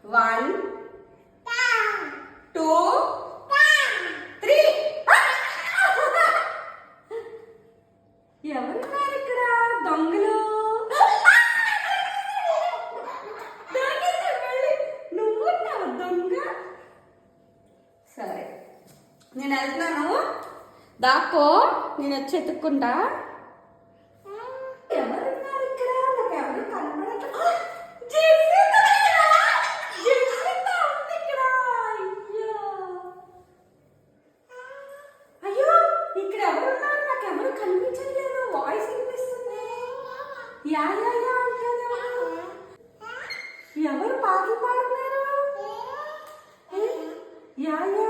1 2 3. ఎవరున్నారు ఇక్కడ దొంగలు? నువ్వున్నావు దొంగ. సరే నేను వెళ్తున్నాను, దాక్కో, నేను వచ్చి ఎత్తుక్కుంటా. ఎవరున్నారు ఇక్కడ? నాకు ఎవరు కనపడట్లేదు. అయ్యో ఇక్కడ ఎవరున్నారు? నాకు ఎవరు కనిపించట్లేదు. వాయిస్ వినిపిస్తుంది. యా యా యా అంటారు. ఎవరు పాటలు పాడుతున్నారు? Yeah yeah